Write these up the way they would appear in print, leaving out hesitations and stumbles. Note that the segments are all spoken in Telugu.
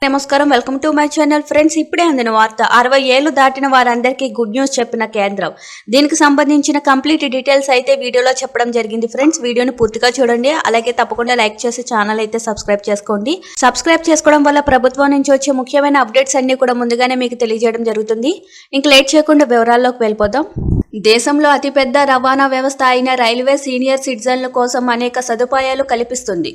నమస్కారం, welcome to my channel. Friends, ఇప్పుడే అందిన వార్త. 60 ఏళ్లు దాటిన వారందరికీ గుడ్ న్యూస్ చెప్పిన కేంద్రం. దీనికి సంబంధించిన కంప్లీట్ డీటెయిల్స్ అయితే వీడియోలో చెప్పడం జరిగింది. ఫ్రెండ్స్, వీడియోని పూర్తిగా చూడండి. అలాగే తప్పకుండా లైక్ చేసి ఛానల్ అయితే సబ్స్క్రైబ్ చేసుకోండి. సబ్స్క్రైబ్ చేసుకోవడం వల్ల ప్రభుత్వం నుంచి వచ్చే ముఖ్యమైన అప్డేట్స్ అన్ని కూడా ముందుగానే మీకు తెలియజేయడం జరుగుతుంది. ఇంక లేట్ చేయకుండా వివరాల్లోకి వెళ్ళిపోదాం. దేశంలో అతిపెద్ద రవాణా వ్యవస్థ అయిన రైల్వే సీనియర్ సిటిజన్ల కోసం అనేక సదుపాయాలు కల్పిస్తుంది.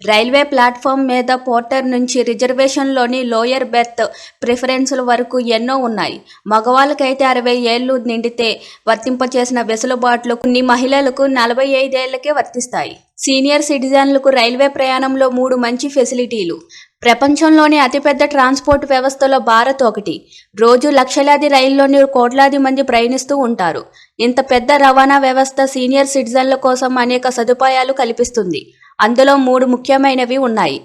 రైల్వే ప్లాట్ఫామ్ మీద పోర్టర్ నుంచి రిజర్వేషన్లోని లోయర్ బెర్త్ ప్రిఫరెన్సుల వరకు ఎన్నో ఉన్నాయి. మగవాళ్ళకైతే 60 ఏళ్లు నిండితే వర్తింపచేసిన వెసులుబాట్లు కొన్ని మహిళలకు 45 ఏళ్లకే వర్తిస్తాయి. సీనియర్ సిటిజన్లకు రైల్వే ప్రయాణంలో 3 మంచి ఫెసిలిటీలు. ప్రపంచంలోని అతిపెద్ద ట్రాన్స్పోర్ట్ వ్యవస్థలో భారత్ ఒకటి. రోజు లక్షలాది రైళ్లలోని కోట్లాది మంది ప్రయాణిస్తూ ఉంటారు. ఇంత పెద్ద రవాణా వ్యవస్థ సీనియర్ సిటిజన్ల కోసం అనేక సదుపాయాలు కల్పిస్తుంది. అందులో 3 ముఖ్యమైనవి ఉన్నాయి.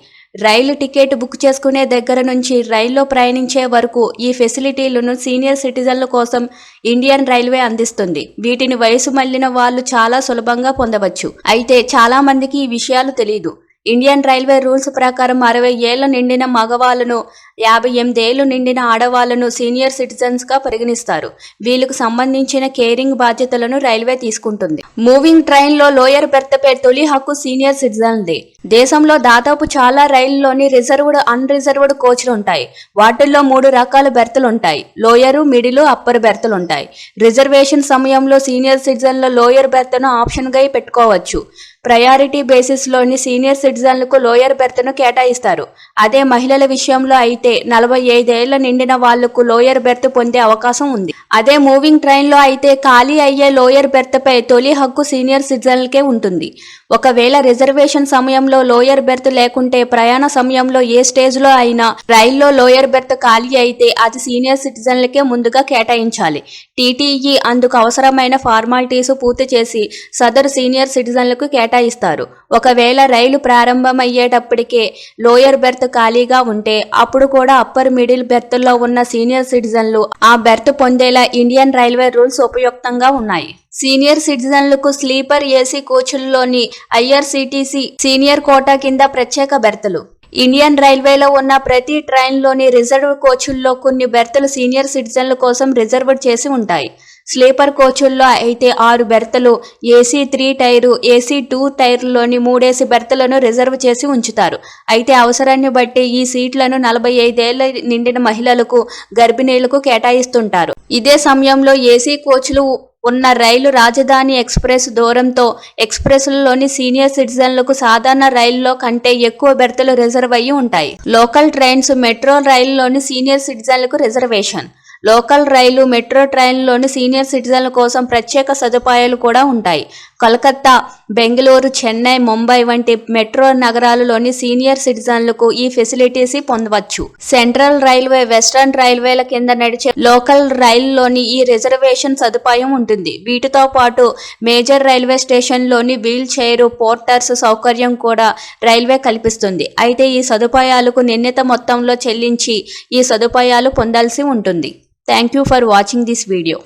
రైలు టికెట్ బుక్ చేసుకునే దగ్గర నుంచి రైల్లో ప్రయాణించే వరకు ఈ ఫెసిలిటీలను సీనియర్ సిటిజన్ల కోసం ఇండియన్ రైల్వే అందిస్తుంది. వీటిని వయసు మళ్లిన వాళ్ళు చాలా సులభంగా పొందవచ్చు. అయితే చాలా మందికి ఈ విషయాలు తెలియదు. ఇండియన్ రైల్వే రూల్స్ ప్రకారం 60 ఏళ్ల నిండిన మగవాళ్లను, 58 ఏళ్లు నిండిన ఆడవాళ్లను సీనియర్ సిటిజన్స్ గా పరిగణిస్తారు. వీళ్ళకు సంబంధించిన కేరింగ్ బాధ్యతలను రైల్వే తీసుకుంటుంది. మూవింగ్ ట్రైన్ లో లోయర్ బెర్త్ పై తొలి హక్కు సీనియర్ సిటిజన్దే. దేశంలో దాదాపు చాలా రైళ్లలోని రిజర్వ్డ్, అన్రిజర్వ్డ్ కోచ్లు ఉంటాయి. వాటిల్లో 3 రకాల బెర్తులు ఉంటాయి. లోయరు, మిడిల్, అప్పర్ బెర్తులు ఉంటాయి. రిజర్వేషన్ సమయంలో సీనియర్ సిటిజన్ల లోయర్ బెర్త్ను ఆప్షన్ గా పెట్టుకోవచ్చు. ప్రయారిటీ బేసిస్ లోని సీనియర్ సిటిజన్లకు లోయర్ బెర్త్ను కేటాయిస్తారు. అదే మహిళల విషయంలో అయితే 45 ఏళ్ల నిండిన వాళ్లకు లోయర్ బెర్త్ పొందే అవకాశం ఉంది. అదే మూవింగ్ ట్రైన్ లో అయితే ఖాళీ అయ్యే లోయర్ బెర్త్ పై తొలి హక్కు సీనియర్ సిటిజన్లకే ఉంటుంది. ఒకవేళ రిజర్వేషన్ సమయంలో లోయర్ బెర్త్ లేకుంటే ప్రయాణ సమయంలో ఏ స్టేజ్ లో అయినా రైల్లో లోయర్ బెర్త్ ఖాళీ అయితే అది సీనియర్ సిటిజన్లకే ముందుగా కేటాయించాలి. టీటీఈ అందుకు అవసరమైన ఫార్మాలిటీస్ పూర్తి చేసి సదరు సీనియర్ సిటిజన్లకు కేటాయిస్తారు. ఒకవేళ రైలు ప్రారంభమయ్యేటప్పటికే లోయర్ బెర్త్ ఖాళీగా ఉంటే అప్పుడు కూడా అప్పర్, మిడిల్ బెర్త్లో ఉన్న సీనియర్ సిటిజన్లు ఆ బెర్త్ పొందేలా ఇండియన్ రైల్వే రూల్స్ ఉపయుక్తంగా ఉన్నాయి. సీనియర్ సిటిజన్లకు స్లీపర్ ఏసీ కోచ్ల్లోని ఐఆర్సీటీసీ సీనియర్ కోటా కింద ప్రత్యేక బెర్తులు. ఇండియన్ రైల్వేలో ఉన్న ప్రతి ట్రైన్లోని రిజర్వ్ కోచ్ల్లో కొన్ని బెర్తులు సీనియర్ సిటిజన్ల కోసం రిజర్వ్ చేసి ఉంటాయి. స్లీపర్ కోచ్ల్లో అయితే 6 బెర్తులు, ఏసీ 3 టైరు, ఏసీ 2 టైర్లోని 3 ఏసీ బెర్తులను రిజర్వ్ చేసి ఉంచుతారు. అయితే అవసరాన్ని బట్టి ఈ సీట్లను 45 ఏళ్ల నిండిన మహిళలకు, గర్భిణీలకు కేటాయిస్తుంటారు. ఇదే సమయంలో ఏసీ కోచ్లు ఉన్న రైలు రాజధాని ఎక్స్ప్రెస్ దూరంతో ఎక్స్ప్రెస్లలోని సీనియర్ సిటిజన్లకు సాధారణ రైల్లో కంటే ఎక్కువ బెర్తులు రిజర్వ్ అయ్యి ఉంటాయి. లోకల్ ట్రైన్స్, మెట్రో రైల్లోని సీనియర్ సిటిజన్లకు రిజర్వేషన్. లోకల్ రైలు, మెట్రో ట్రైన్లోని సీనియర్ సిటిజన్ల కోసం ప్రత్యేక సదుపాయాలు కూడా ఉంటాయి. కలకత్తా, బెంగళూరు, చెన్నై, ముంబై వంటి మెట్రో నగరాలలోని సీనియర్ సిటిజన్లకు ఈ ఫెసిలిటీస్ పొందవచ్చు. సెంట్రల్ రైల్వే, వెస్టర్న్ రైల్వేల కింద నడిచే లోకల్ రైల్లోని ఈ రిజర్వేషన్ సదుపాయం ఉంటుంది. వీటితో పాటు మేజర్ రైల్వే స్టేషన్లోని వీల్ చైర్ పోర్టర్స్ సౌకర్యం కూడా రైల్వే కల్పిస్తుంది. అయితే ఈ సదుపాయాలకు నిర్ణీత మొత్తంలో చెల్లించి ఈ సదుపాయాలు పొందాల్సి ఉంటుంది. Thank you for watching this video.